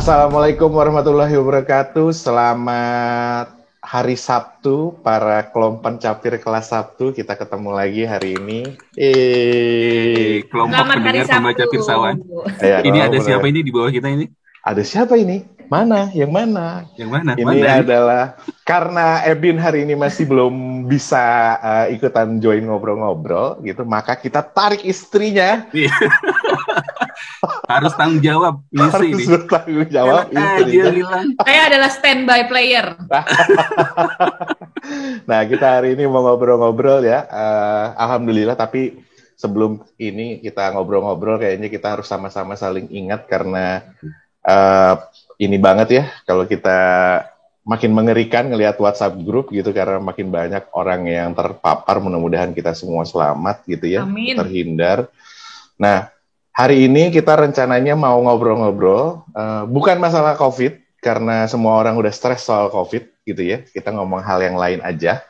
Assalamualaikum warahmatullahi wabarakatuh. Selamat hari Sabtu, para kelompok capir kelas Sabtu. Kita ketemu lagi hari ini. Kelompok Selamat hari pendengar pembaca Sabtu. filsawan. Ya, Ini ada benar. siapa ini di bawah kita ini? Ada siapa ini? Mana? Yang mana? Yang mana? Ini Mana? adalah karena Ebin hari ini masih belum bisa ikutan join ngobrol-ngobrol gitu, maka kita tarik istrinya. Iya. Harus tanggung jawab misi Harus ini. bertanggung jawab Dia istrinya. bilang. Saya adalah standby player. Nah, kita hari ini mau ngobrol-ngobrol ya. Alhamdulillah, tapi sebelum ini kita ngobrol-ngobrol, kayaknya kita harus sama-sama saling ingat karena ini banget ya, kalau kita makin mengerikan ngelihat WhatsApp grup gitu, karena makin banyak orang yang terpapar. Mudah-mudahan kita semua selamat gitu ya, Amin. terhindar. Nah, hari ini kita rencananya mau ngobrol-ngobrol, bukan masalah COVID, karena semua orang udah stres soal COVID gitu ya. Kita ngomong hal yang lain aja.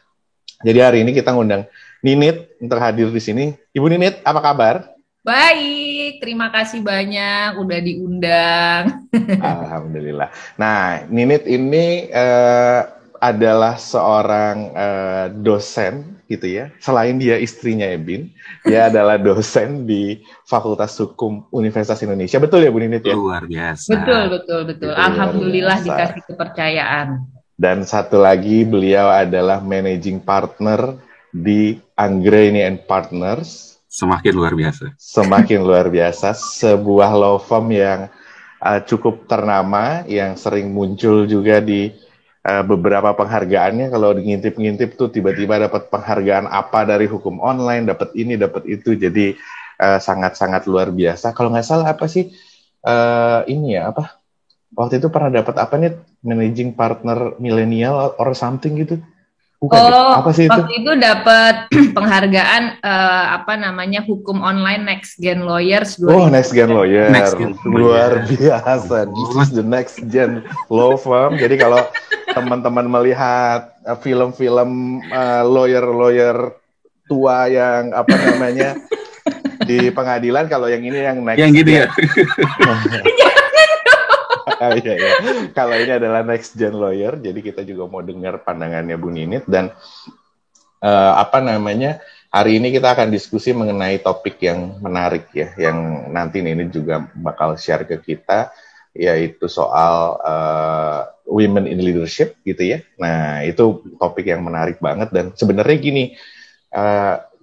Jadi hari ini kita ngundang Ninit untuk hadir di sini. Ibu Ninit, apa kabar? Baik, terima kasih banyak udah diundang. Alhamdulillah. Nah, Ninit ini adalah seorang dosen gitu ya. Selain dia istrinya Ebin, dia adalah dosen di Fakultas Hukum Universitas Indonesia. Betul ya Bu Ninit ya? Luar biasa. Betul. Itu Alhamdulillah luar biasa. dikasih kepercayaan. Dan satu lagi, beliau adalah managing partner di Anggreni and Partners. Semakin luar biasa. Semakin luar biasa, sebuah law firm yang cukup ternama, yang sering muncul juga di beberapa penghargaannya. Kalau ngintip-ngintip tuh tiba-tiba dapat penghargaan apa dari hukum online, dapat ini, dapat itu. Jadi sangat-sangat luar biasa. Kalau nggak salah apa sih ini ya, apa? Waktu itu pernah dapat apa nih, managing partner milenial or something gitu? Bukan ya? Apa sih itu? Waktu itu dapat penghargaan hukum online Next Gen Lawyers 2000. Oh, Next Gen Lawyer. Next Gen Luar Lawyer. biasa. This is the Next Gen Law Firm. Jadi kalau teman-teman melihat film-film lawyer-lawyer tua yang apa namanya di pengadilan, kalau yang ini yang Next Yang gitu Gen. ya. Iya. Kalau ini adalah Next Gen Lawyer, jadi kita juga mau dengar pandangannya Bu Ninit. Dan hari ini kita akan diskusi mengenai topik yang menarik ya, yang nanti Ninit juga bakal share ke kita, yaitu soal women in leadership gitu ya. Nah, itu topik yang menarik banget. Dan sebenarnya gini,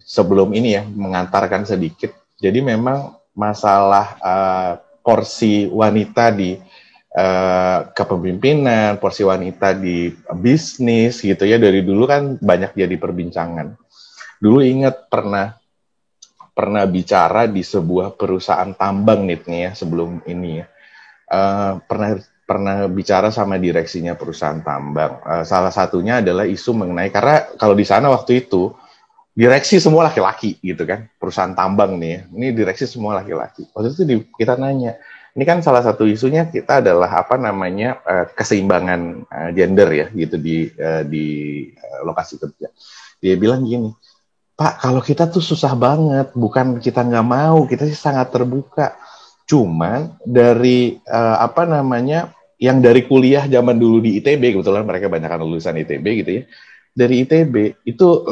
sebelum ini ya, mengantarkan sedikit, jadi memang masalah porsi wanita di kepemimpinan, porsi wanita di bisnis gitu ya, dari dulu kan banyak jadi perbincangan. Dulu ingat pernah bicara di sebuah perusahaan tambang nih ya, sebelum ini ya, pernah bicara sama direksinya perusahaan tambang. Salah satunya adalah isu mengenai, karena kalau di sana waktu itu direksi semua laki-laki gitu kan, perusahaan tambang nih ya, ini direksi semua laki-laki. Waktu itu kita nanya, ini kan salah satu isunya kita adalah keseimbangan gender ya gitu di lokasi kerja. Dia bilang gini, Pak, kalau kita tuh susah banget, bukan kita nggak mau, kita sih sangat terbuka. Cuman dari yang dari kuliah zaman dulu di ITB, kebetulan mereka banyak lulusan ITB gitu ya. Dari ITB itu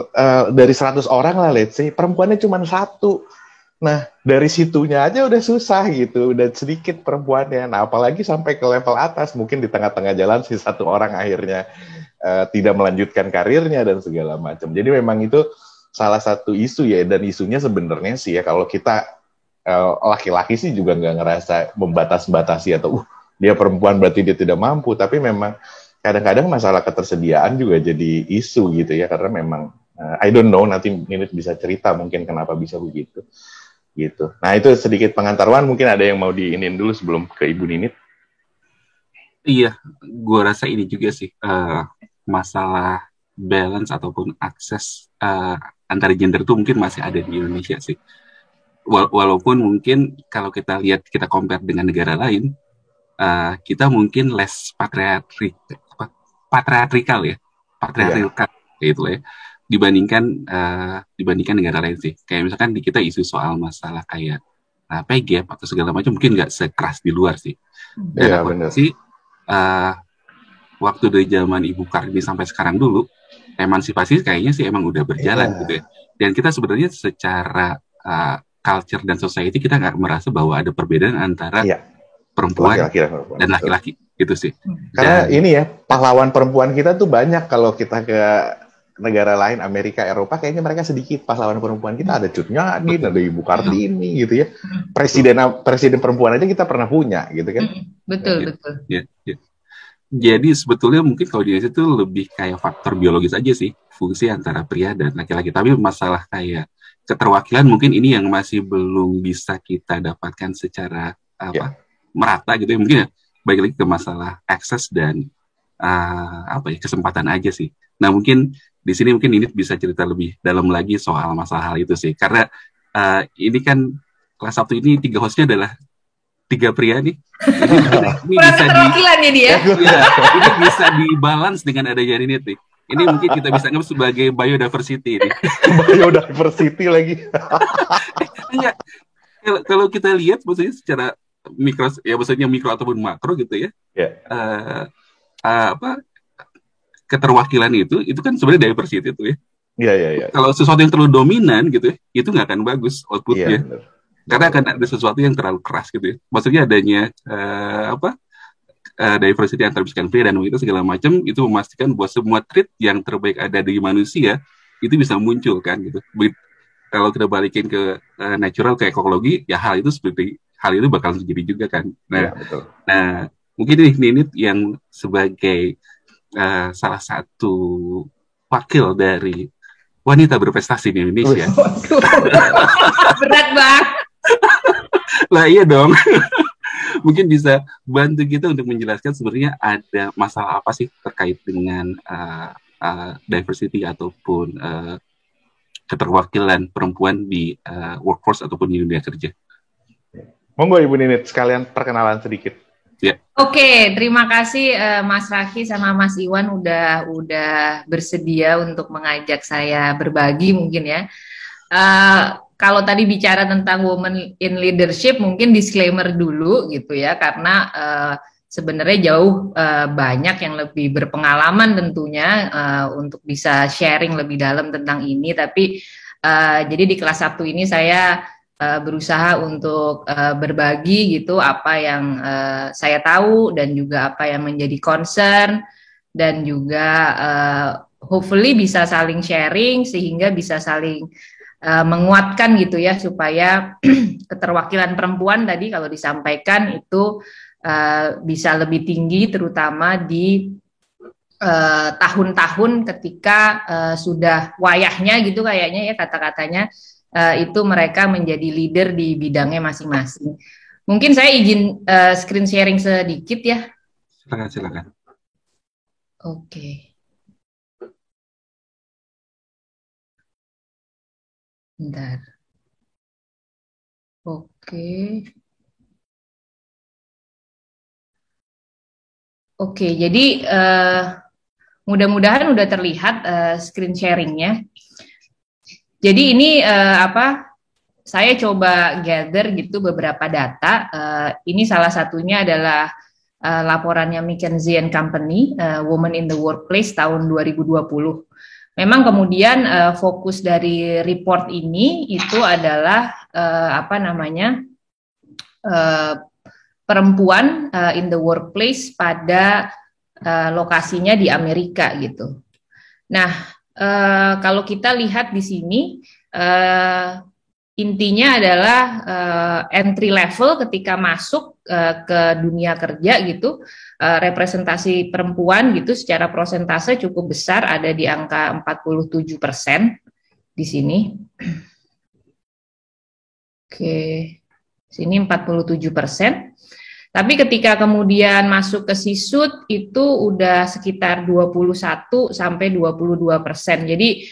dari 100 orang lah, let's say, perempuannya cuma 1. Nah, dari situnya aja udah susah gitu, udah sedikit perempuannya. Nah, apalagi sampai ke level atas, mungkin di tengah-tengah jalan si 1 orang akhirnya tidak melanjutkan karirnya dan segala macam. Jadi memang itu salah satu isu ya, dan isunya sebenarnya sih ya, kalau kita laki-laki sih juga nggak ngerasa membatas-batasi atau dia perempuan berarti dia tidak mampu, tapi memang kadang-kadang masalah ketersediaan juga jadi isu gitu ya, karena memang I don't know, nanti Ninit bisa cerita mungkin kenapa bisa begitu. Gitu. Nah, itu sedikit pengantarwan, mungkin ada yang mau diinin dulu sebelum ke Ibu Ninit. Iya, gue rasa ini juga sih masalah balance ataupun akses antar gender tuh mungkin masih ada di Indonesia sih. Walaupun mungkin kalau kita lihat, kita compare dengan negara lain, kita mungkin less patriarkal ya, gitu ya, dibandingkan negara lain sih. Kayak misalkan di kita isu soal masalah kayak pay gap atau segala macam mungkin nggak sekeras di luar sih. Dan Iya, aku benar. sih waktu dari zaman Ibu Kartini sampai sekarang dulu, emansipasi kayaknya sih emang udah berjalan gitu ya. Dan kita sebenarnya secara culture dan society kita nggak merasa bahwa ada perbedaan antara Iya, perempuan laki-laki dan perempuan. dan laki-laki gitu sih. Karena Dan ini ya, pahlawan perempuan kita tuh banyak. Kalau kita ke negara lain, Amerika, Eropa, kayaknya mereka sedikit pahlawan perempuan kita. Ada Cut Nyamin, betul, ada Ibu betul, Kartini gitu ya. Presiden perempuan aja kita pernah punya gitu kan. Betul, ya, betul. ya, ya. Jadi sebetulnya mungkin kalau di Indonesia itu lebih kayak faktor biologis aja sih, fungsi antara pria dan laki-laki. Tapi masalah kayak keterwakilan mungkin ini yang masih belum bisa kita dapatkan secara Ya. merata gitu ya. Mungkin ya, balik lagi ke masalah akses dan kesempatan aja sih. Nah mungkin di sini mungkin ini bisa cerita lebih dalam lagi soal masalah hal itu sih. Karena ini kan kelas 1 ini 3 hostnya adalah 3 pria nih. Ini Kurang bisa keterwakilan ya dia. ini bisa dibalance dengan adanya ini nih. Ini mungkin kita bisa anggap sebagai biodiversity ini. Biodiversity lagi. Enggak. Kalau kita lihat maksudnya secara mikro, ya maksudnya mikro ataupun makro gitu ya. Keterwakilan itu kan sebenarnya diversity itu ya. Iya. Kalau sesuatu yang terlalu dominan gitu ya, itu nggak akan bagus outputnya. Iya, Karena akan ada sesuatu yang terlalu keras gitu ya. Maksudnya adanya diversity antar bisikan pria dan wanita segala macam itu memastikan bahwa semua trait yang terbaik ada di manusia itu bisa muncul kan gitu. Kalau kita balikin ke natural, ke ekologi, ya hal itu bakal terjadi juga kan. Nah, betul. Nah mungkin ini yang sebagai salah satu wakil dari wanita berprestasi di Indonesia. Berat banget. Lah iya dong. Mungkin bisa bantu kita untuk menjelaskan sebenarnya ada masalah apa sih terkait dengan diversity ataupun keterwakilan perempuan di workforce ataupun di dunia kerja. Monggo Ibu Ninit, sekalian perkenalan sedikit. Ya. Oke, terima kasih Mas Raki sama Mas Iwan udah bersedia untuk mengajak saya berbagi mungkin ya. Kalau tadi bicara tentang women in leadership, mungkin disclaimer dulu gitu ya, karena sebenarnya jauh banyak yang lebih berpengalaman tentunya untuk bisa sharing lebih dalam tentang ini. Tapi jadi di kelas 1 ini saya berusaha untuk berbagi gitu apa yang saya tahu dan juga apa yang menjadi concern dan juga hopefully bisa saling sharing sehingga bisa saling menguatkan gitu ya supaya keterwakilan perempuan tadi kalau disampaikan itu bisa lebih tinggi terutama di tahun-tahun ketika sudah wayahnya gitu kayaknya ya kata-katanya itu mereka menjadi leader di bidangnya masing-masing. Mungkin saya izin screen sharing sedikit ya. Silakan. Oke. Bentar. Oke, jadi mudah-mudahan udah terlihat screen sharingnya. Jadi ini saya coba gather gitu beberapa data. Ini salah satunya adalah laporannya McKinsey & Company, Women in the Workplace tahun 2020. Memang kemudian fokus dari report ini itu adalah perempuan in the workplace pada lokasinya di Amerika gitu. Nah, kalau kita lihat di sini intinya adalah entry level ketika masuk ke dunia kerja gitu, representasi perempuan gitu secara persentase cukup besar, ada di angka 47% di sini. Oke, sini 47%. Tapi ketika kemudian masuk ke sisut itu udah sekitar 21 sampai 22%. Jadi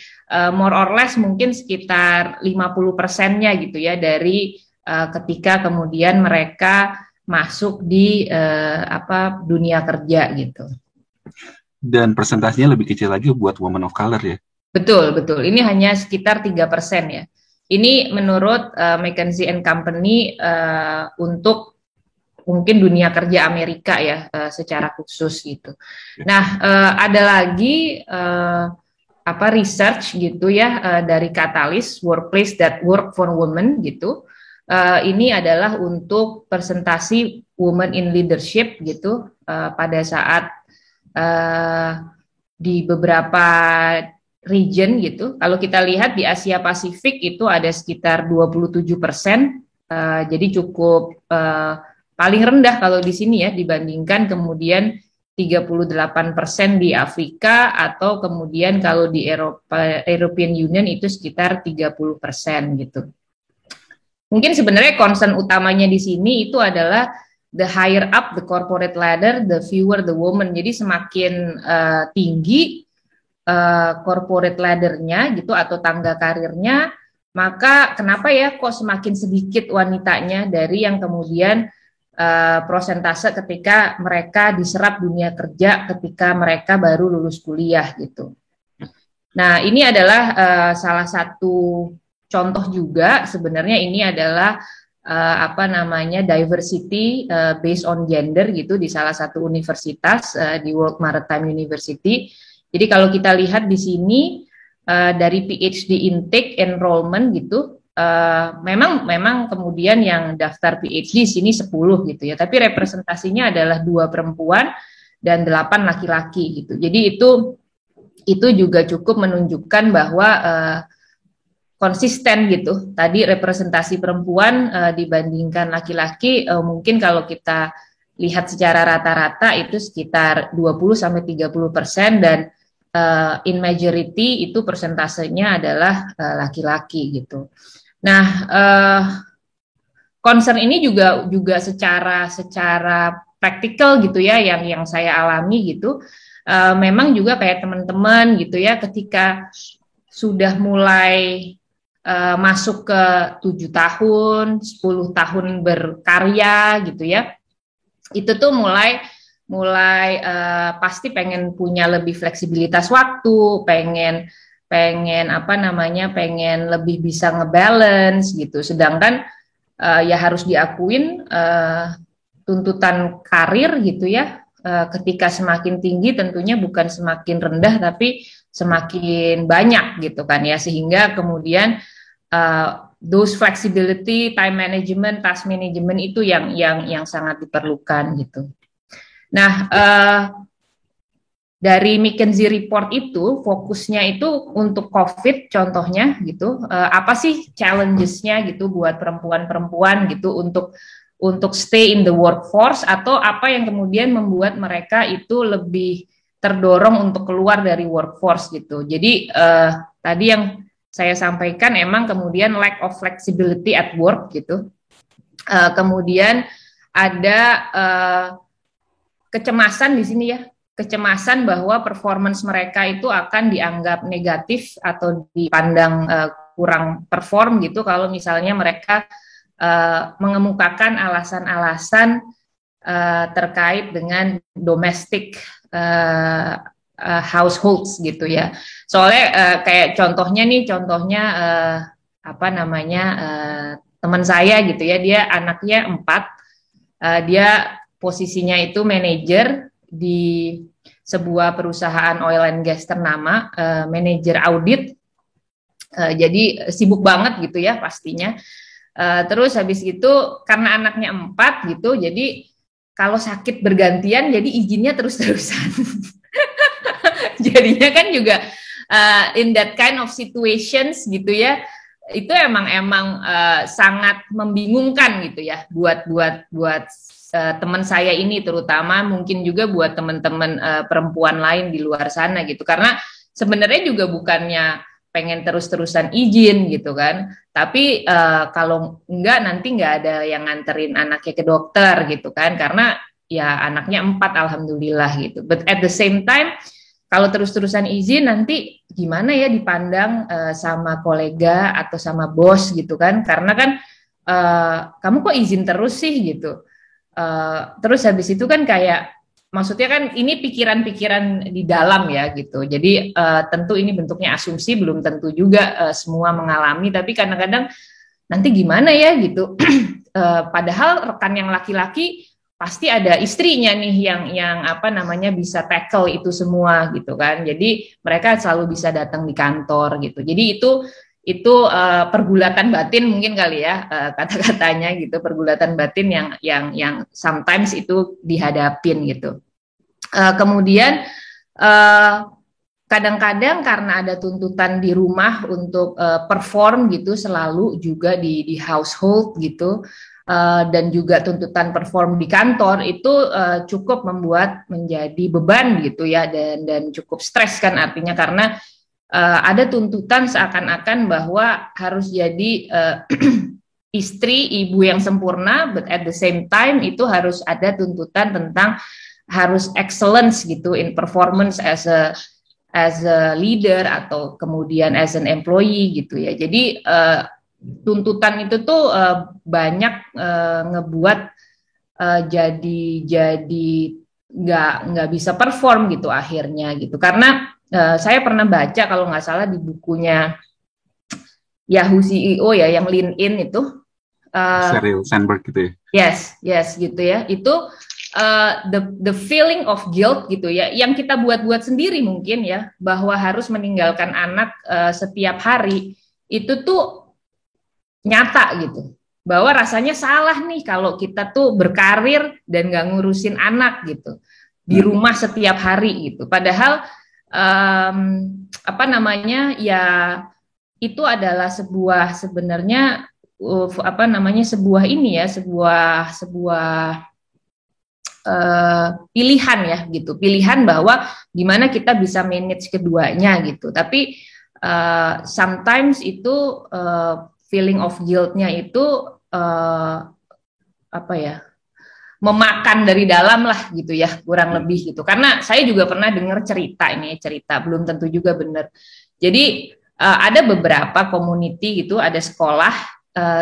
more or less mungkin sekitar 50%-nya gitu ya dari ketika kemudian mereka masuk di dunia kerja gitu. Dan persentasenya lebih kecil lagi buat women of color ya. Betul. Ini hanya sekitar 3% ya. Ini menurut McKinsey & Company untuk mungkin dunia kerja Amerika ya secara khusus gitu. Nah, ada lagi research gitu ya dari Catalyst Workplace that Work for Women gitu. Ini adalah untuk presentasi women in leadership gitu pada saat di beberapa region gitu. Kalau kita lihat di Asia Pasifik itu ada sekitar 27%, jadi cukup paling rendah kalau di sini ya dibandingkan kemudian 38% di Afrika, atau kemudian kalau di European Union itu sekitar 30% gitu. Mungkin sebenarnya concern utamanya di sini itu adalah the higher up the corporate ladder, the fewer the women. Jadi semakin tinggi corporate ladder-nya gitu atau tangga karirnya, maka kenapa ya kok semakin sedikit wanitanya dari yang kemudian prosentase ketika mereka diserap dunia kerja ketika mereka baru lulus kuliah gitu. Nah, ini adalah salah satu contoh juga sebenarnya ini adalah diversity based on gender gitu di salah satu universitas di World Maritime University. Jadi kalau kita lihat di sini dari PhD intake enrollment gitu, memang kemudian yang daftar PhD sini 10 gitu ya, tapi representasinya adalah 2 perempuan dan 8 laki-laki gitu. Jadi itu juga cukup menunjukkan bahwa konsisten gitu. Tadi representasi perempuan dibandingkan laki-laki mungkin kalau kita lihat secara rata-rata itu sekitar 20-30%, dan in majority itu persentasenya adalah laki-laki gitu. Nah, concern ini juga secara praktikal gitu ya yang saya alami gitu. Memang juga kayak teman-teman gitu ya, ketika sudah mulai masuk ke 7 tahun, 10 tahun berkarya gitu ya, itu tuh mulai pasti pengen punya lebih fleksibilitas waktu, pengen lebih bisa ngebalance gitu. Sedangkan ya harus diakuin tuntutan karir gitu ya, ketika semakin tinggi tentunya bukan semakin rendah tapi semakin banyak gitu kan ya, sehingga kemudian those flexibility, time management, task management itu yang sangat diperlukan gitu. Nah, dari McKinsey report itu fokusnya itu untuk COVID contohnya gitu, apa sih challenges-nya gitu buat perempuan-perempuan gitu untuk stay in the workforce, atau apa yang kemudian membuat mereka itu lebih terdorong untuk keluar dari workforce gitu. Jadi tadi yang saya sampaikan emang kemudian lack of flexibility at work gitu. Kemudian ada kecemasan di sini ya, kecemasan bahwa performance mereka itu akan dianggap negatif atau dipandang kurang perform gitu kalau misalnya mereka mengemukakan alasan-alasan terkait dengan domestic households gitu ya. Soalnya kayak contohnya teman saya gitu ya, dia anaknya 4, dia posisinya itu manajer di sebuah perusahaan oil and gas ternama, manajer audit, jadi sibuk banget gitu ya pastinya. Terus habis itu karena anaknya 4 gitu, jadi kalau sakit bergantian jadi izinnya terus-terusan. Jadinya kan juga in that kind of situations gitu ya, itu emang sangat membingungkan gitu ya buat teman saya ini, terutama mungkin juga buat teman-teman perempuan lain di luar sana gitu, karena sebenarnya juga bukannya pengen terus-terusan izin gitu kan, tapi kalau nanti nggak ada yang nganterin anaknya ke dokter gitu kan, karena ya anaknya 4 alhamdulillah gitu. But at the same time kalau terus-terusan izin nanti gimana ya dipandang sama kolega atau sama bos gitu kan, karena kan kamu kok izin terus sih gitu. Terus habis itu kan kayak, maksudnya kan ini pikiran-pikiran di dalam ya gitu. Jadi tentu ini bentuknya asumsi, belum tentu juga semua mengalami, tapi kadang-kadang nanti gimana ya gitu. Padahal rekan yang laki-laki pasti ada istrinya nih yang apa namanya bisa tackle itu semua gitu kan. Jadi mereka selalu bisa datang di kantor gitu. Jadi itu pergulatan batin mungkin kali ya, kata-katanya gitu, pergulatan batin yang sometimes itu dihadapin gitu. Kemudian kadang-kadang karena ada tuntutan di rumah untuk perform gitu selalu juga di household gitu, dan juga tuntutan perform di kantor itu cukup membuat menjadi beban gitu ya, dan cukup stres kan artinya, karena ada tuntutan seakan-akan bahwa harus jadi istri, ibu yang sempurna, but at the same time itu harus ada tuntutan tentang harus excellence gitu in performance as a leader atau kemudian as an employee gitu ya. Jadi tuntutan itu tuh banyak ngebuat jadi nggak bisa perform gitu akhirnya gitu. Karena saya pernah baca kalau nggak salah di bukunya Yahoo CEO ya, yang Lean In itu, Sheryl Sandberg gitu ya. Yes gitu ya. Itu the feeling of guilt gitu ya, yang kita buat sendiri mungkin ya, bahwa harus meninggalkan anak setiap hari itu tuh nyata gitu, bahwa rasanya salah nih kalau kita tuh berkarir dan nggak ngurusin anak gitu di rumah setiap hari gitu. Padahal apa namanya ya, itu adalah sebuah sebenarnya apa namanya sebuah ini ya, sebuah pilihan ya gitu, pilihan bahwa gimana kita bisa manage keduanya gitu. Tapi sometimes itu feeling of guilt-nya itu apa ya, memakan dari dalam lah gitu ya, kurang lebih gitu. Karena saya juga pernah dengar cerita belum tentu juga benar. Jadi ada beberapa community gitu, ada sekolah,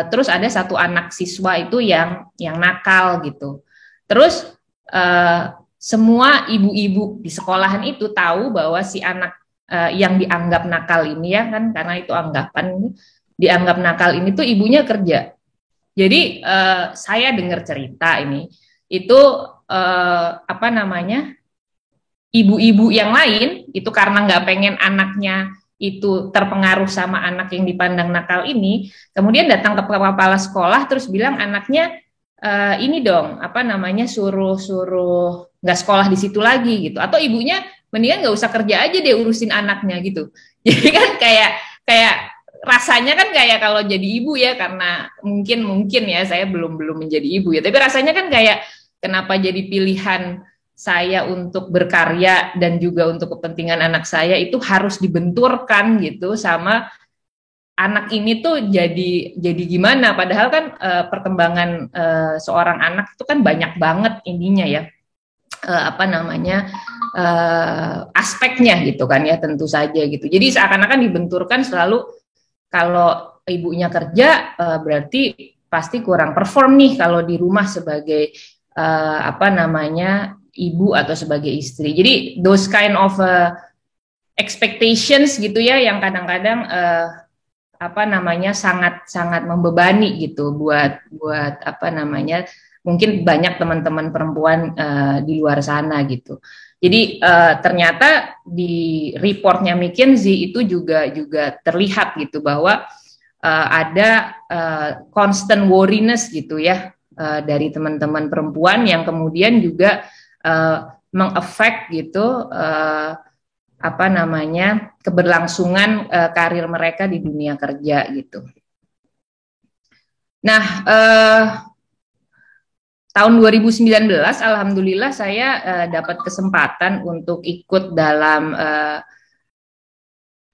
terus ada satu anak siswa itu yang nakal gitu. Terus semua ibu-ibu di sekolahan itu tahu bahwa si anak yang dianggap nakal ini ya kan, karena itu anggapan dianggap nakal ini tuh ibunya kerja. Jadi saya dengar cerita ini itu apa namanya, ibu-ibu yang lain itu karena nggak pengen anaknya itu terpengaruh sama anak yang dipandang nakal ini, kemudian datang ke kepala sekolah terus bilang anaknya ini dong apa namanya suruh nggak sekolah di situ lagi gitu, atau ibunya mendingan nggak usah kerja aja deh urusin anaknya gitu. Jadi kan kayak rasanya kan kayak kalau jadi ibu ya, karena mungkin ya saya belum menjadi ibu ya, tapi rasanya kan kayak kenapa jadi pilihan saya untuk berkarya dan juga untuk kepentingan anak saya itu harus dibenturkan gitu sama anak ini tuh jadi gimana, padahal kan perkembangan seorang anak itu kan banyak banget ininya ya, apa namanya aspeknya gitu kan ya, tentu saja gitu. Jadi seakan-akan dibenturkan selalu kalau ibunya kerja berarti pasti kurang perform nih kalau di rumah sebagai apa namanya ibu atau sebagai istri. Jadi those kind of expectations gitu ya, yang kadang-kadang apa namanya sangat membebani gitu buat apa namanya mungkin banyak teman-teman perempuan di luar sana gitu. Jadi ternyata di reportnya McKinsey itu juga terlihat gitu bahwa ada constant worriness gitu ya dari teman-teman perempuan yang kemudian juga mengefek gitu apa namanya keberlangsungan karir mereka di dunia kerja gitu. Nah, tahun 2019 alhamdulillah saya dapat kesempatan untuk ikut dalam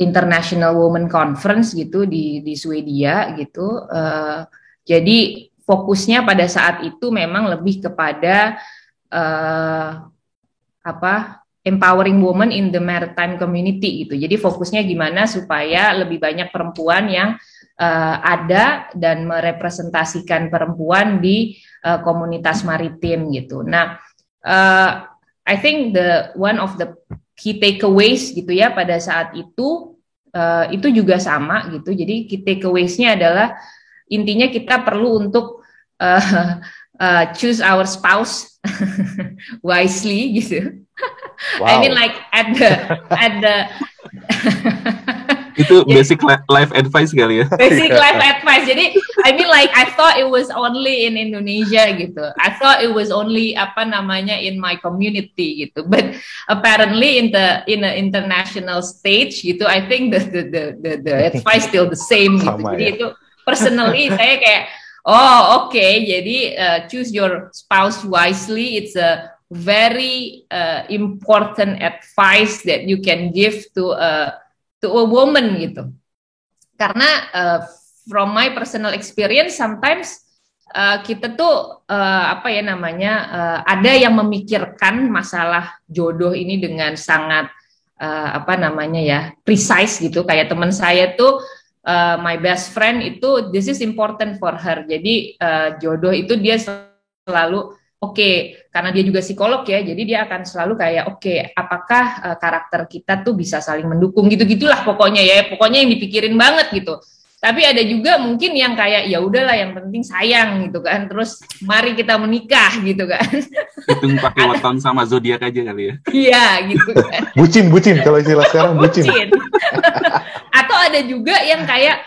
International Women Conference gitu di Swedia gitu. Jadi fokusnya pada saat itu memang lebih kepada apa empowering women in the maritime community gitu. Jadi fokusnya gimana supaya lebih banyak perempuan yang ada dan merepresentasikan perempuan di komunitas maritim gitu. Nah, I think one of the key takeaways gitu ya pada saat itu juga sama gitu. Jadi key takeaways-nya adalah intinya kita perlu untuk choose our spouse wisely gitu. Wow. I mean like at the Itu basic life advice kali ya. Basic life advice. Jadi, I mean like I thought it was only in Indonesia gitu. I thought it was only in my community gitu. But apparently in the international stage gitu, I think the advice still the same gitu. Sama, jadi ya? itu personally saya kayak okay, jadi choose your spouse wisely. It's a very important advice that you can give to a woman gitu. Karena from my personal experience sometimes kita tuh ada yang memikirkan masalah jodoh ini dengan sangat precise gitu. Kayak teman saya tuh my best friend itu this is important for her. Jadi jodoh itu dia selalu karena dia juga psikolog ya, jadi dia akan selalu kayak apakah karakter kita tuh bisa saling mendukung gitu-gitulah pokoknya yang dipikirin banget gitu. Tapi ada juga mungkin yang kayak ya udahlah yang penting sayang gitu kan, terus mari kita menikah gitu kan. Hitung pakai weton sama zodiak aja kali ya. Iya gitu kan. Bucin kalau istilah sekarang bucin. Atau ada juga yang kayak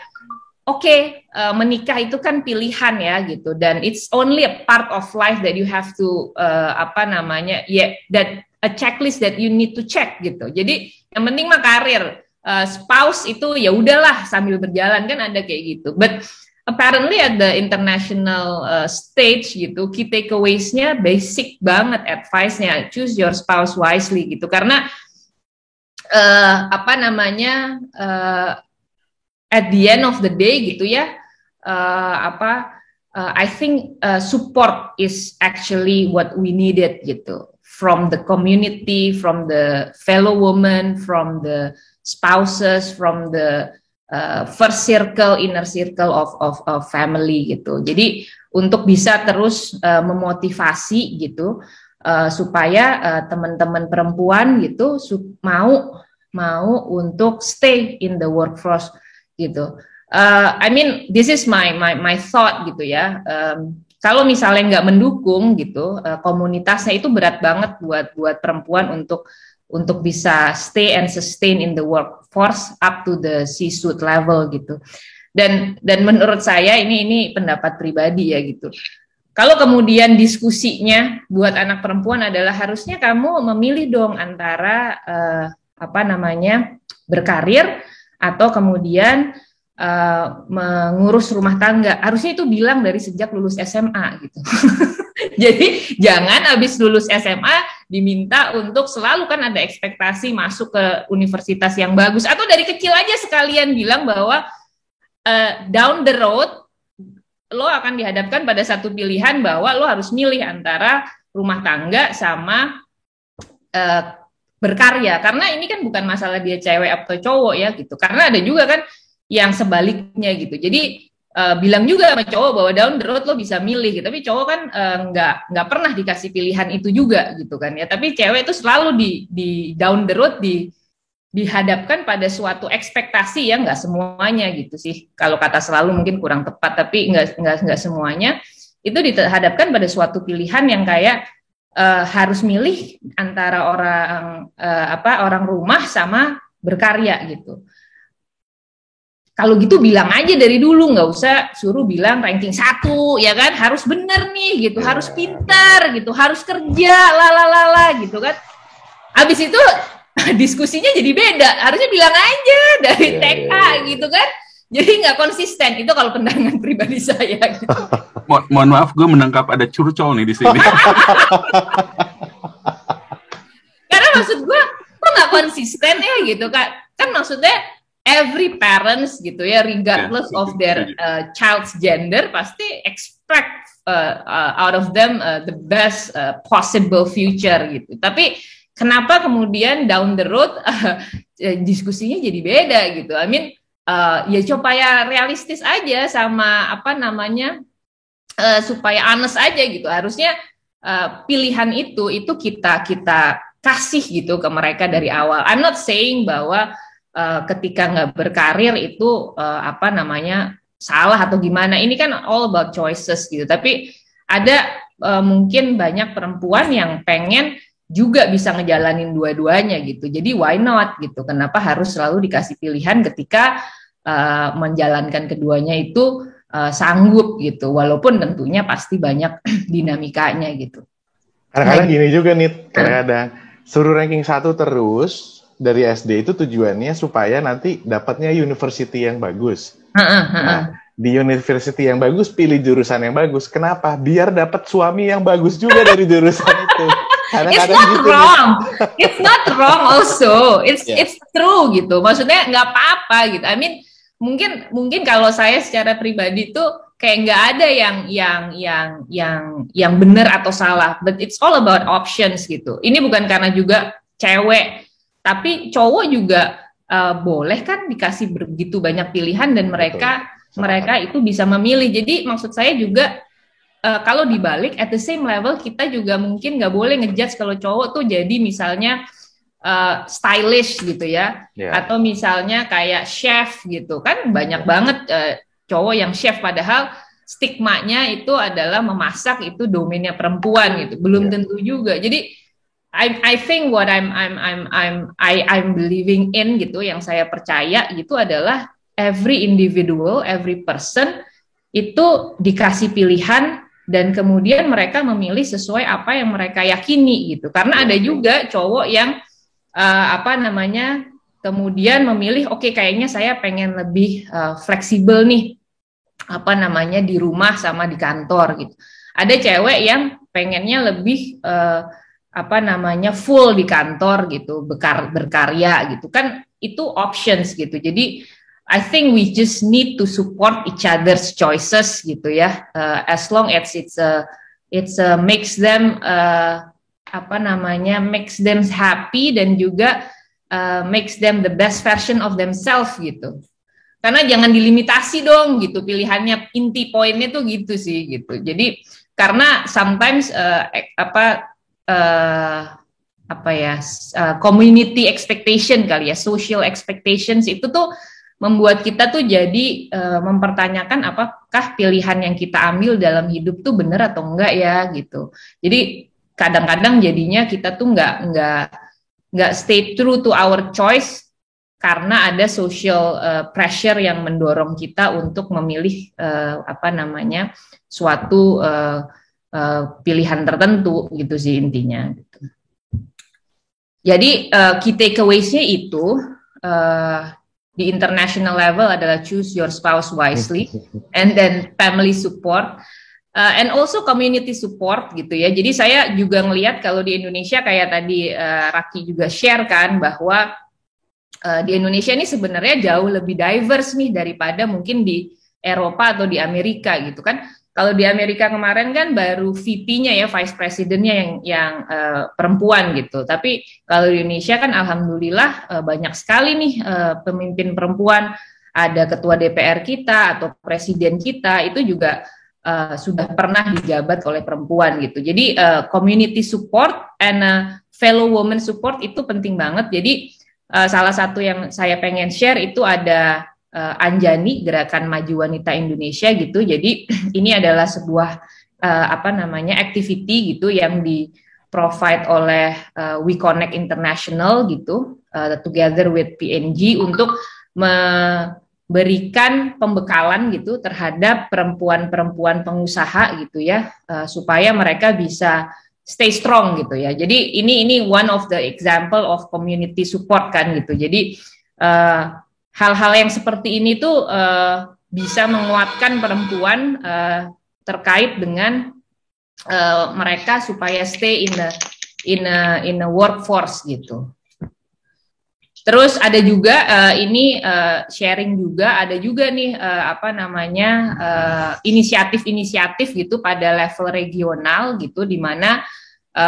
menikah itu kan pilihan ya gitu, dan it's only a part of life that you have to that a checklist that you need to check gitu. Jadi yang penting mah karir, spouse itu ya udahlah sambil berjalan kan ada kayak gitu. But apparently at the international stage gitu, key takeaways-nya basic banget advice-nya, choose your spouse wisely gitu. Karena at the end of the day gitu ya, I think support is actually what we needed gitu, from the community, from the fellow women, from the spouses, from the first circle, inner circle of family gitu. Jadi untuk bisa terus memotivasi gitu, supaya teman-teman perempuan gitu mau untuk stay in the workforce gitu. I mean this is my thought gitu ya. Kalau misalnya nggak mendukung gitu, komunitasnya itu berat banget buat perempuan untuk bisa stay and sustain in the workforce up to the C-suite level gitu. Dan menurut saya ini pendapat pribadi ya gitu. Kalau kemudian diskusinya buat anak perempuan adalah harusnya kamu memilih dong antara berkarir atau kemudian mengurus rumah tangga. Harusnya itu bilang dari sejak lulus SMA gitu. Jadi jangan habis lulus SMA diminta untuk selalu kan ada ekspektasi masuk ke universitas yang bagus, atau dari kecil aja sekalian bilang bahwa down the road lo akan dihadapkan pada satu pilihan bahwa lo harus milih antara rumah tangga sama berkarya. Karena ini kan bukan masalah dia cewek atau cowok ya gitu. Karena ada juga kan yang sebaliknya gitu. Jadi bilang juga sama cowok bahwa down the road lo bisa milih gitu. Tapi cowok kan nggak pernah dikasih pilihan itu juga gitu kan ya. Tapi cewek itu selalu di down the road dihadapkan pada suatu ekspektasi ya, nggak semuanya gitu sih. Kalau kata selalu mungkin kurang tepat, tapi nggak semuanya. Itu dihadapkan pada suatu pilihan yang kayak harus milih antara orang rumah sama berkarya gitu. Kalau gitu bilang aja dari dulu, nggak usah suruh bilang ranking 1 ya kan, harus bener nih gitu, harus pintar gitu, harus kerja gitu kan. Habis itu diskusinya jadi beda, harusnya bilang aja dari TK gitu kan. Jadi nggak konsisten, itu kalau pandangan pribadi saya gitu. Mohon maaf, gue menangkap ada curcol nih di sini. Karena maksud gue, kok nggak konsisten ya gitu kan? Kan maksudnya every parents gitu ya, regardless of their child's gender, pasti expect out of them the best possible future gitu. Tapi kenapa kemudian down the road diskusinya jadi beda gitu? I mean ya coba ya realistis aja sama supaya honest aja gitu. Harusnya pilihan itu kita kasih gitu ke mereka dari awal. I'm not saying bahwa ketika nggak berkarir itu salah atau gimana. Ini kan all about choices gitu. Tapi ada mungkin banyak perempuan yang pengen juga bisa ngejalanin dua-duanya gitu. Jadi why not gitu? Kenapa harus selalu dikasih pilihan ketika menjalankan keduanya itu sanggup gitu? Walaupun tentunya pasti banyak dinamikanya gitu. Kadang-kadang gini juga nih, kadang-kadang suruh ranking 1 terus dari SD itu tujuannya supaya nanti dapatnya university yang bagus. Nah, di university yang bagus pilih jurusan yang bagus. Kenapa? Biar dapat suami yang bagus juga dari jurusan itu. It's not gitu wrong. It's not wrong also. It's true gitu. Maksudnya nggak apa-apa gitu. I mean, mungkin kalau saya secara pribadi tuh kayak nggak ada yang benar atau salah. But it's all about options gitu. Ini bukan karena juga cewek, tapi cowok juga boleh kan dikasih begitu banyak pilihan dan mereka itu bisa memilih. Jadi maksud saya juga kalau dibalik at the same level kita juga mungkin nggak boleh ngejudge kalau cowok tuh jadi misalnya stylish gitu ya, atau misalnya kayak chef gitu kan, banyak banget cowok yang chef padahal stigmanya itu adalah memasak itu domainnya perempuan gitu, belum tentu juga. Jadi I think what I'm believing in gitu, yang saya percaya gitu adalah every individual, every person itu dikasih pilihan dan kemudian mereka memilih sesuai apa yang mereka yakini gitu. Karena ada juga cowok yang kemudian memilih oke, kayaknya saya pengen lebih fleksibel nih di rumah sama di kantor gitu. Ada cewek yang pengennya lebih full di kantor gitu, berkarya gitu kan, itu options gitu. Jadi I think we just need to support each other's choices gitu ya, as long as it's makes them makes them happy dan juga makes them the best version of themselves gitu. Karena jangan dilimitasi dong gitu pilihannya, inti poinnya tuh gitu sih gitu. Jadi karena sometimes community expectation kali ya, social expectations itu tuh membuat kita tuh jadi mempertanyakan apakah pilihan yang kita ambil dalam hidup tuh benar atau enggak ya gitu. Jadi kadang-kadang jadinya kita tuh nggak stay true to our choice karena ada social pressure yang mendorong kita untuk memilih suatu pilihan tertentu gitu sih intinya. Gitu. Jadi key takeaways-nya itu di international level adalah choose your spouse wisely, and then family support, and also community support gitu ya. Jadi saya juga ngelihat kalau di Indonesia kayak tadi Raki juga share kan bahwa di Indonesia ini sebenarnya jauh lebih diverse nih daripada mungkin di Eropa atau di Amerika gitu kan. Kalau di Amerika kemarin kan baru VP-nya ya, Vice President-nya yang perempuan gitu. Tapi kalau di Indonesia kan alhamdulillah banyak sekali nih pemimpin perempuan. Ada ketua DPR kita atau presiden kita itu juga sudah pernah dijabat oleh perempuan gitu. Jadi community support and fellow woman support itu penting banget. Jadi salah satu yang saya pengen share itu ada Anjani, Gerakan Maju Wanita Indonesia gitu. Jadi ini adalah sebuah activity gitu yang di provide oleh We Connect International gitu, together with PNG untuk memberikan pembekalan gitu terhadap perempuan-perempuan pengusaha gitu ya, supaya mereka bisa stay strong gitu ya. Jadi ini one of the example of community support kan gitu. Jadi hal-hal yang seperti ini tuh bisa menguatkan perempuan terkait dengan mereka supaya stay in a workforce gitu. Terus ada juga sharing juga, ada juga nih inisiatif-inisiatif gitu pada level regional gitu, di mana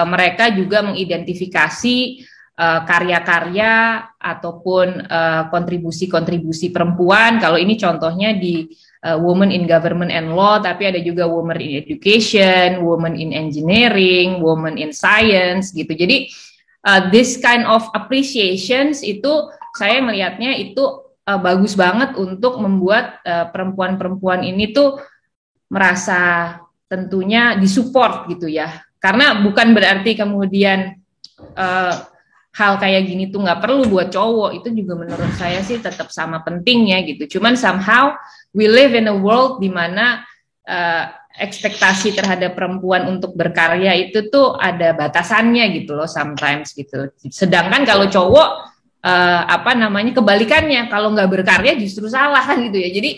mereka juga mengidentifikasi karya-karya ataupun kontribusi-kontribusi perempuan. Kalau ini contohnya di Women in Government and Law, tapi ada juga Women in Education, Women in Engineering, Women in Science gitu. Jadi this kind of appreciations itu saya melihatnya itu bagus banget untuk membuat perempuan-perempuan ini tuh merasa tentunya disupport gitu ya. Karena bukan berarti kemudian hal kayak gini tuh nggak perlu buat cowok, itu juga menurut saya sih tetap sama pentingnya gitu. Cuman somehow we live in a world di mana ekspektasi terhadap perempuan untuk berkarya itu tuh ada batasannya gitu loh sometimes gitu. Sedangkan kalau cowok kebalikannya, kalau nggak berkarya justru salah kan gitu ya. Jadi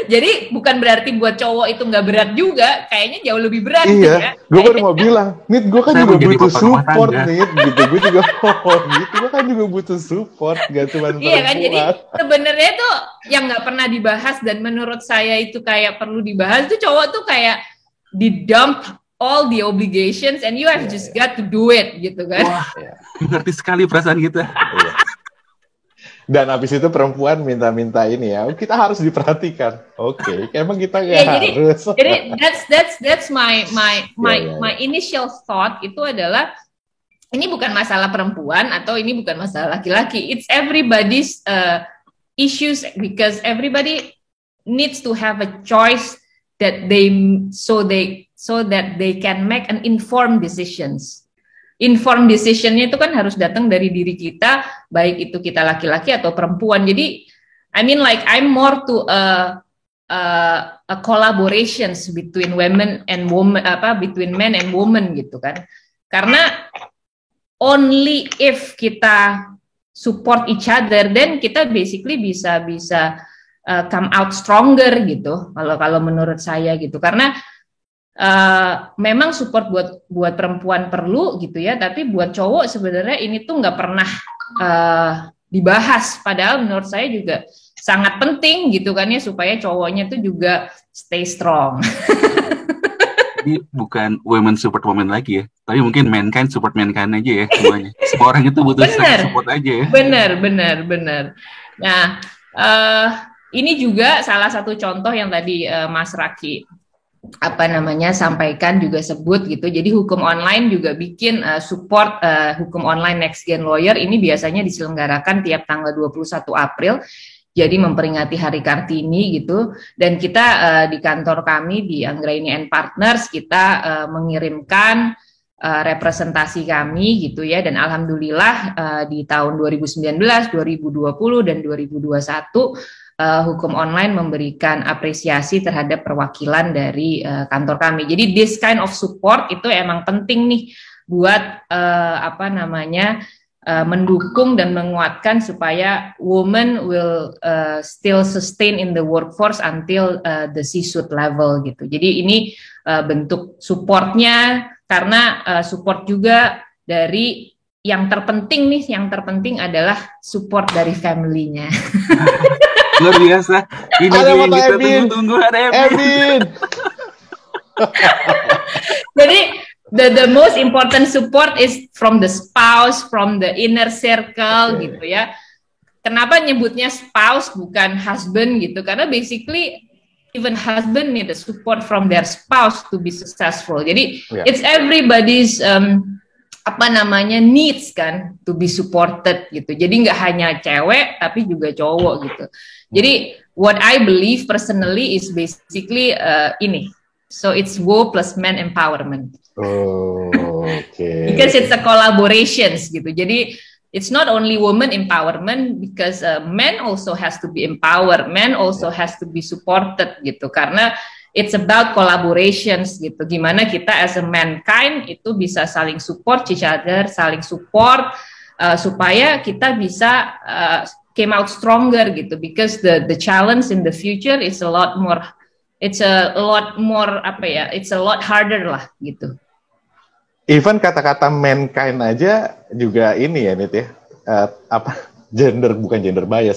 jadi bukan berarti buat cowok itu nggak berat juga, kayaknya jauh lebih berat gitu ya. Gue baru mau bilang, Nit, gue kan juga butuh support, Nit, gitu. Gue juga gitu, gue kan juga butuh support, gak cuma perempuan. Iya kan, jadi sebenarnya tuh yang nggak pernah dibahas dan menurut saya itu kayak perlu dibahas tuh cowok tuh kayak di dump all the obligations and you have just got to do it gitu kan. Wah, ngerti sekali perasaan kita. Dan abis itu perempuan minta-minta ini ya, kita harus diperhatikan. Oke, emang kita nggak harus. Jadi that's my initial thought itu adalah ini bukan masalah perempuan atau ini bukan masalah laki-laki. It's everybody's issues because everybody needs to have a choice that so that they can make an informed decisions. Informed decision-nya itu kan harus datang dari diri kita, baik itu kita laki-laki atau perempuan. Jadi, I mean like I'm more to a collaborations between women and women, between men and women gitu kan. Karena only if kita support each other, then kita basically bisa come out stronger gitu. Kalau menurut saya gitu, karena memang support buat perempuan perlu gitu ya, tapi buat cowok sebenarnya ini tuh nggak pernah dibahas. Padahal menurut saya juga sangat penting gitu kan ya, supaya cowoknya tuh juga stay strong. Jadi bukan women support women lagi ya, tapi mungkin mankind support mankind aja ya semuanya. Semua orang itu butuh support aja ya. Benar. Nah, ini juga salah satu contoh yang tadi Mas Raki sampaikan juga sebut gitu. Jadi hukum online juga bikin support hukum online Next Gen Lawyer ini biasanya diselenggarakan tiap tanggal 21 April. Jadi memperingati Hari Kartini gitu. Dan kita di kantor kami di Anggraini and Partners kita mengirimkan representasi kami gitu ya. Dan alhamdulillah di tahun 2019, 2020 dan 2021 hukum online memberikan apresiasi terhadap perwakilan dari kantor kami. Jadi this kind of support itu emang penting nih buat mendukung dan menguatkan supaya women will still sustain in the workforce until the C-suite level gitu. Jadi ini bentuk supportnya, karena support juga dari yang terpenting adalah support dari family-nya. Luar biasa. Ini ada yang kita tunggu-tunggu, ada Ebin. Jadi the most important support is from the spouse, from the inner circle gitu ya. Kenapa nyebutnya spouse bukan husband gitu? Karena basically even husband need the support from their spouse to be successful. Jadi it's everybody's needs kan to be supported gitu. Jadi nggak hanya cewek tapi juga cowok gitu. Jadi what I believe personally is basically ini. So it's wo plus men empowerment. Okay. Because it's a collaborations gitu. Jadi it's not only women empowerment because men also has to be empowered. Men also has to be supported gitu. Karena it's about collaborations gitu. Gimana kita as a mankind itu bisa saling support each other, saling support supaya kita bisa came out stronger gitu. Because the challenge in the future is a lot more, it's a lot harder lah gitu. Even kata-kata mankind aja juga ini ya, Nit ya. Bukan gender bias,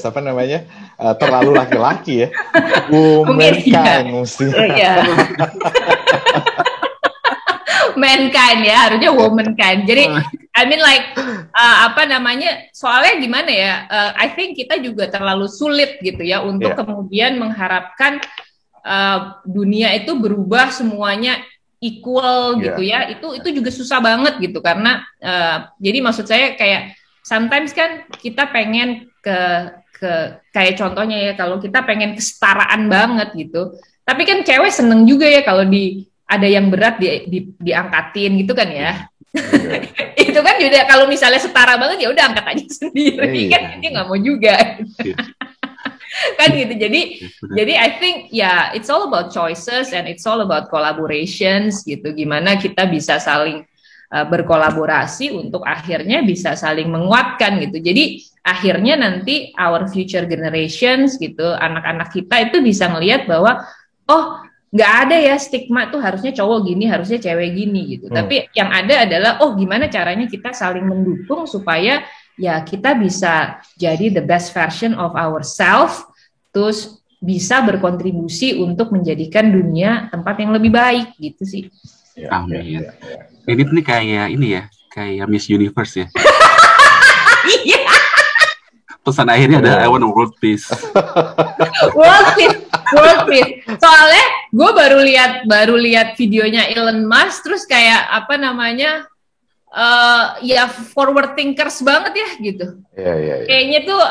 terlalu laki-laki ya. Womankind mestinya. Iya. Mankind ya, harusnya womankind. Jadi I mean like soalnya gimana ya? I think kita juga terlalu sulit gitu ya untuk kemudian mengharapkan dunia itu berubah semuanya equal gitu ya. Itu juga susah banget gitu karena jadi maksud saya kayak sometimes kan kita pengen ke kayak contohnya ya, kalau kita pengen kesetaraan banget gitu, Tapi kan cewek seneng juga ya kalau ada yang berat diangkatin gitu kan ya. Itu kan juga kalau misalnya setara banget ya udah angkat aja sendiri kan dia nggak mau juga. Kan gitu. Jadi I think it's all about choices and it's all about collaborations gitu. Gimana kita bisa saling berkolaborasi untuk akhirnya bisa saling menguatkan gitu. Jadi akhirnya nanti our future generations gitu, anak-anak kita itu bisa ngelihat bahwa nggak ada ya stigma tuh harusnya cowok gini, harusnya cewek gini gitu. Tapi yang ada adalah gimana caranya kita saling mendukung supaya ya kita bisa jadi the best version of ourselves, terus bisa berkontribusi untuk menjadikan dunia tempat yang lebih baik gitu sih. Amin. Ini nih kayak Miss Universe ya. Iya. Pesan akhirnya ada I want world peace. World peace. Soalnya gue baru lihat videonya Elon Musk, terus kayak apa namanya, forward thinkers banget ya gitu. Iya. Kayaknya tuh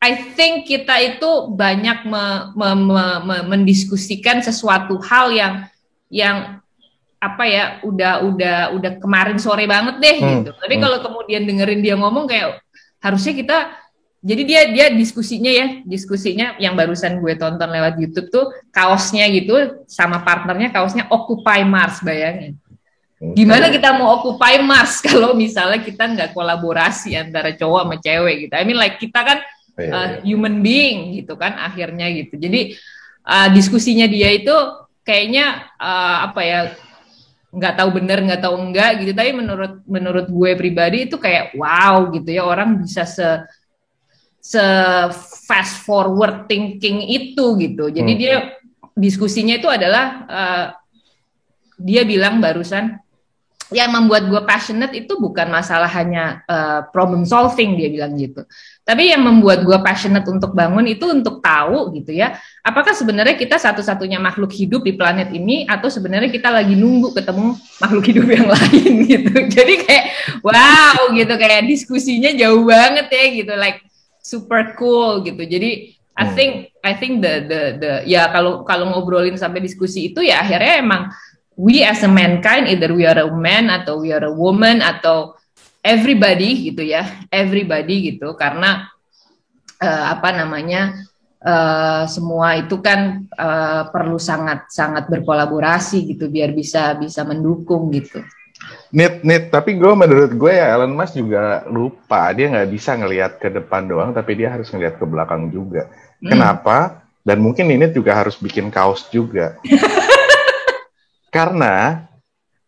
I think kita itu banyak mendiskusikan sesuatu hal yang apa ya udah kemarin sore banget deh gitu. Tapi kalau kemudian dengerin dia ngomong kayak harusnya kita, jadi dia diskusinya yang barusan gue tonton lewat YouTube tuh kaosnya gitu sama partnernya, kaosnya Occupy Mars, bayangin. Gimana kita mau Occupy Mars kalau misalnya kita nggak kolaborasi antara cowok sama cewek gitu. I mean like kita kan human being gitu kan akhirnya gitu. Jadi diskusinya dia itu kayaknya nggak tahu bener nggak tahu enggak gitu, tapi menurut gue pribadi itu kayak wow gitu ya, orang bisa se fast forward thinking itu gitu. Jadi dia diskusinya itu adalah dia bilang barusan yang membuat gue passionate itu bukan masalah hanya problem solving, dia bilang gitu. Tapi yang membuat gue passionate untuk bangun itu untuk tahu gitu ya, apakah sebenarnya kita satu-satunya makhluk hidup di planet ini atau sebenarnya kita lagi nunggu ketemu makhluk hidup yang lain gitu. Jadi kayak wow gitu, kayak diskusinya jauh banget ya gitu, like super cool gitu. Jadi I think the ya kalau ngobrolin sampai diskusi itu ya akhirnya emang we as a mankind, either we are a man atau we are a woman atau everybody gitu ya, everybody gitu, karena semua itu kan perlu sangat berkolaborasi gitu biar bisa mendukung gitu. Nit, tapi menurut gue ya Elon Musk juga lupa, dia nggak bisa ngelihat ke depan doang, tapi dia harus ngelihat ke belakang juga. Kenapa? Dan mungkin ini juga harus bikin kaos juga. Karena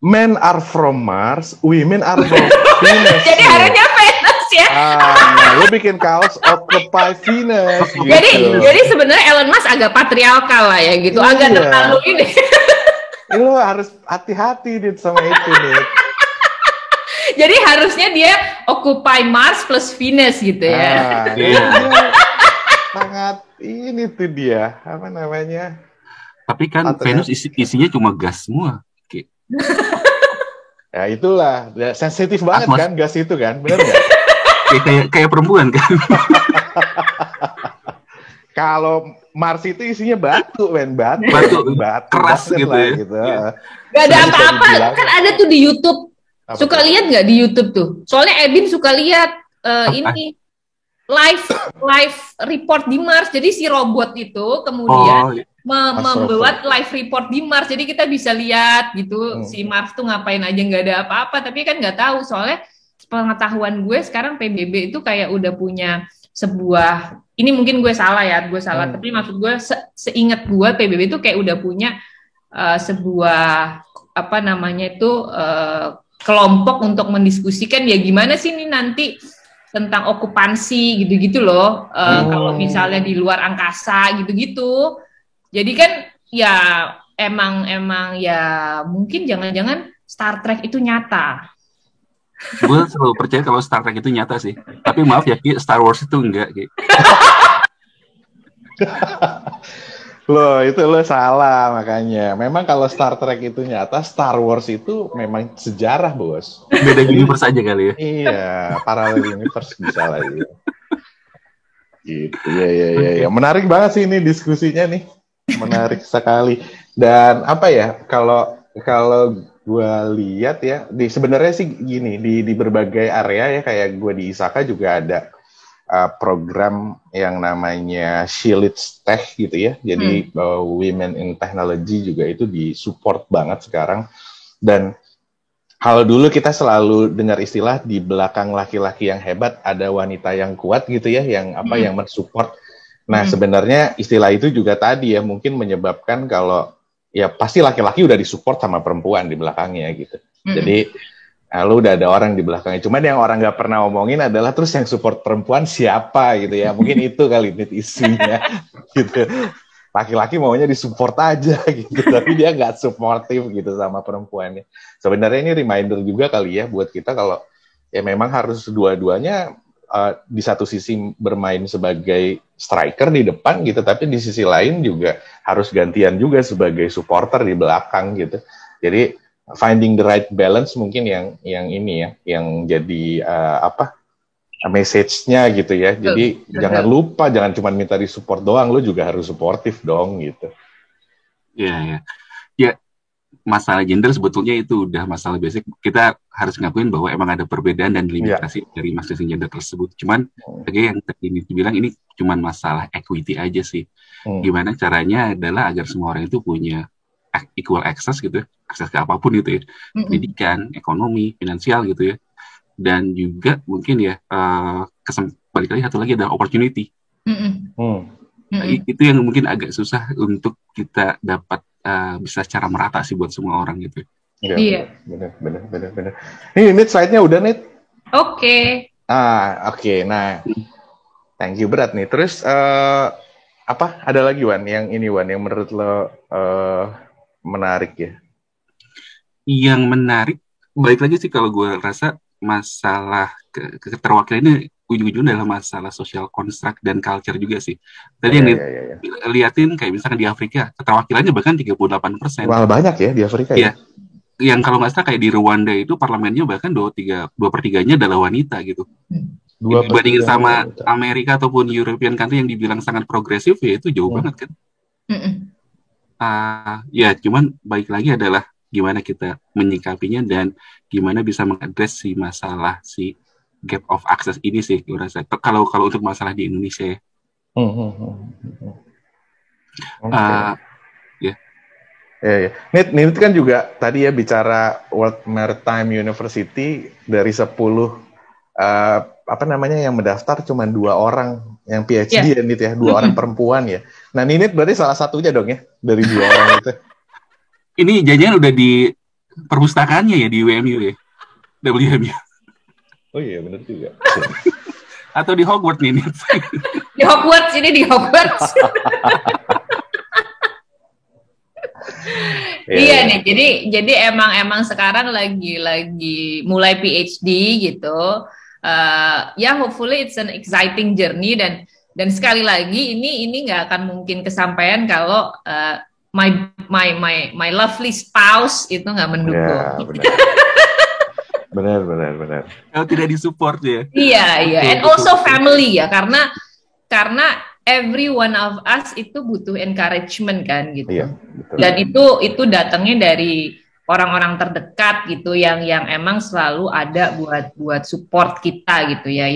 men are from Mars, women are from Venus. Jadi harusnya Venus ya. Lu bikin kaos Occupy Venus. Gitu. Jadi sebenarnya Elon Musk agak patriarkal lah ya gitu, agak terlalu ini. Lu harus hati-hati sama itu nih. Jadi harusnya dia Occupy Mars plus Venus gitu ya. Dia sangat ini tuh dia, apa namanya? Tapi kan Venus isinya cuma gas semua. Ya itulah, sensitif banget kan gas itu kan, benar nggak? kayak perempuan kan. Kalau Mars itu isinya batu keras gitu ya. Gitu. Gak ada apa-apa, kan ada tuh di YouTube. Suka lihat nggak di YouTube tuh? Soalnya Edin suka lihat ini live report di Mars. Jadi si robot itu kemudian membuat live report di Mars. Jadi kita bisa lihat gitu si Mars tuh ngapain aja, nggak ada apa-apa. Tapi kan nggak tahu, soalnya pengetahuan gue sekarang PBB itu kayak udah punya sebuah, ini mungkin gue salah ya, tapi maksud gue seingat gue PBB itu kayak udah punya sebuah kelompok untuk mendiskusikan ya gimana sih ini nanti tentang okupansi gitu-gitu loh, kalau misalnya di luar angkasa gitu-gitu. Jadi kan ya emang ya mungkin jangan-jangan Star Trek itu nyata. Gue selalu percaya kalau Star Trek itu nyata sih. Tapi maaf ya Ki, Star Wars itu enggak Ki. Loh, itu lo salah makanya. Memang kalau Star Trek itu nyata, Star Wars itu memang sejarah, Bos. Beda universe aja kali ya. Iya, parallel universe bisa lah ya. Gitu. Ya. Menarik banget sih ini diskusinya nih. Menarik sekali. Dan apa ya, kalau gue lihat ya, sebenarnya sih gini, di berbagai area ya, kayak gue di ISAKA juga ada program yang namanya She Leads Tech gitu ya. Jadi Women in Technology juga itu disupport banget sekarang. Dan kalau dulu kita selalu dengar istilah di belakang laki-laki yang hebat ada wanita yang kuat gitu ya, yang yang mensupport. Nah, sebenarnya istilah itu juga tadi ya mungkin menyebabkan kalau ya pasti laki-laki udah disupport sama perempuan di belakangnya gitu. Jadi lu udah ada orang di belakangnya. Cuman yang orang nggak pernah omongin adalah terus yang support perempuan siapa gitu ya. Mungkin itu kali isunya gitu. Laki-laki maunya disupport aja gitu, tapi dia nggak suportif gitu sama perempuannya. Sebenarnya ini reminder juga kali ya buat kita kalau ya memang harus dua-duanya di satu sisi bermain sebagai striker di depan gitu, tapi di sisi lain juga harus gantian juga sebagai supporter di belakang gitu. Jadi finding the right balance mungkin yang ini ya, yang jadi message-nya gitu ya. Jadi jangan lupa, jangan cuma minta di-support doang, lu juga harus suportif dong gitu. Iya. Ya, masalah gender sebetulnya itu udah masalah basic. Kita harus ngakuin bahwa emang ada perbedaan dan limitasi dari masing-masing gender tersebut. Cuman, kayak yang tadi dibilang ini cuma masalah equity aja sih. Gimana caranya adalah agar semua orang itu punya equal access gitu ya. Akses ke apapun gitu ya. Pendidikan, ekonomi, finansial gitu ya. Dan juga mungkin ya balik lagi satu lagi ada opportunity. Itu yang mungkin agak susah untuk kita dapat bisa secara merata sih buat semua orang gitu. Iya. Benar. Ini slide-nya udah nih. Oke. Oke. Nah, thank you berat nih. Terus ada lagi Wan yang menurut lo menarik ya? Yang menarik balik lagi sih kalau gue rasa masalah keterwakilan ini ujung-ujungnya adalah masalah social construct dan culture juga sih. Tadi liatin kayak misalkan di Afrika, keterwakilannya bahkan 38%. Wah, banyak ya di Afrika ya? Yang kalau nggak salah kayak di Rwanda itu parlemennya bahkan 2/3 adalah wanita gitu. Dibandingin sama wanita. Amerika ataupun European country yang dibilang sangat progresif ya itu jauh banget kan. Ya cuman balik lagi adalah gimana kita menyikapinya dan gimana bisa mengadres si masalah si gap of access ini sih gue rasa kalau untuk masalah di Indonesia ya. Ya. Ini kan juga tadi ya bicara World Maritime University dari 10 yang mendaftar cuma 2 orang yang PhD ya Nit ya, 2 orang perempuan ya. Nah Ninit berarti salah satunya dong ya dari 2 orang itu. Ini jangan udah di perpustakaannya ya di WMU ya, WMU. Oh iya benar juga. Atau di Hogwarts nih. Di Hogwarts di Hogwarts. Iya nih, jadi emang sekarang lagi mulai PhD gitu. Ya hopefully it's an exciting journey dan sekali lagi ini nggak akan mungkin kesampaian kalau my lovely spouse itu nggak mendukung. Ya, benar. Kalau tidak disupport ya. Iya. And also family ya, karena every one of us itu butuh encouragement kan gitu. Iya, betul. Dan itu datangnya dari orang-orang terdekat gitu yang emang selalu ada buat support kita gitu ya,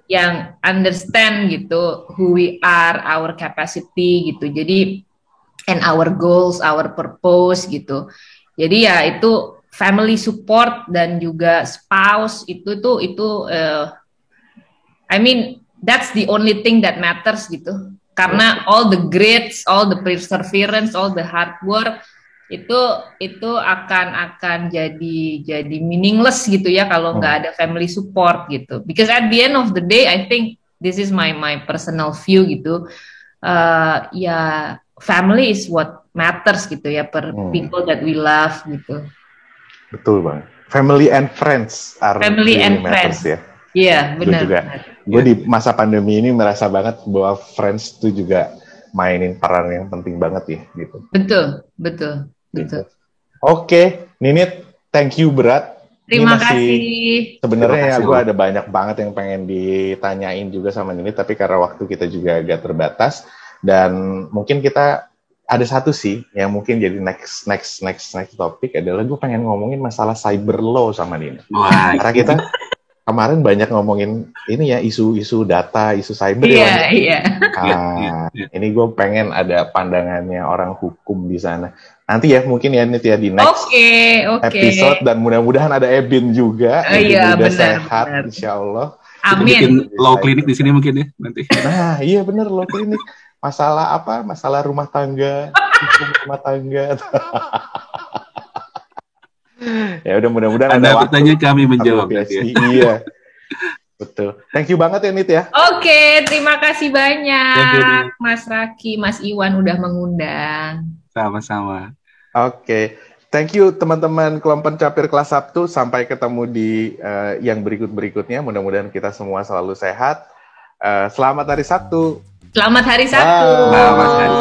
yang understand gitu who we are, our capacity gitu. Jadi and our goals, our purpose gitu. Jadi ya itu family support dan juga spouse itu I mean that's the only thing that matters gitu. Karena all the grades, all the perseverance, all the hard work itu akan jadi meaningless gitu ya kalau nggak ada family support gitu. Because at the end of the day, I think this is my personal view gitu. Family is what matters gitu ya, people that we love gitu. Betul banget. Family and friends are family and matters friends. Ya. Iya, benar. Gue di masa pandemi ini merasa banget bahwa friends itu juga mainin peran yang penting banget ya gitu. Betul. Oke, Ninit, thank you berat. Terima kasih. Sebenarnya ya gue ada banyak banget yang pengen ditanyain juga sama Ninit, tapi karena waktu kita juga agak terbatas dan mungkin kita ada satu sih yang mungkin jadi next topik adalah gue pengen ngomongin masalah cyber law sama Nina. Wah, karena kita kemarin banyak ngomongin ini ya, isu-isu data, isu cyber ya. Iya. Ini gue pengen ada pandangannya orang hukum di sana. Nanti ya mungkin ya Nit ya di next episode, dan mudah-mudahan ada Ebin juga. Iya, udah benar, sehat benar. Insyaallah. Amin. Bikin law klinik di sini mungkin ya nanti. Nah, iya bener law klinik. Masalah apa? Masalah rumah tangga, hukum rumah tangga. Ya udah, mudah-mudahan ada waktu. Bertanya kami menjawab. Iya. Betul. Thank you banget ya Nit ya. Oke, terima kasih banyak Mas Raki, Mas Iwan udah mengundang. Sama-sama. Oke. Thank you teman-teman kelompok Capir kelas Sabtu. Sampai ketemu di yang berikutnya. Mudah-mudahan kita semua selalu sehat. Selamat hari Sabtu. Selamat hari Sabtu. Selamat hari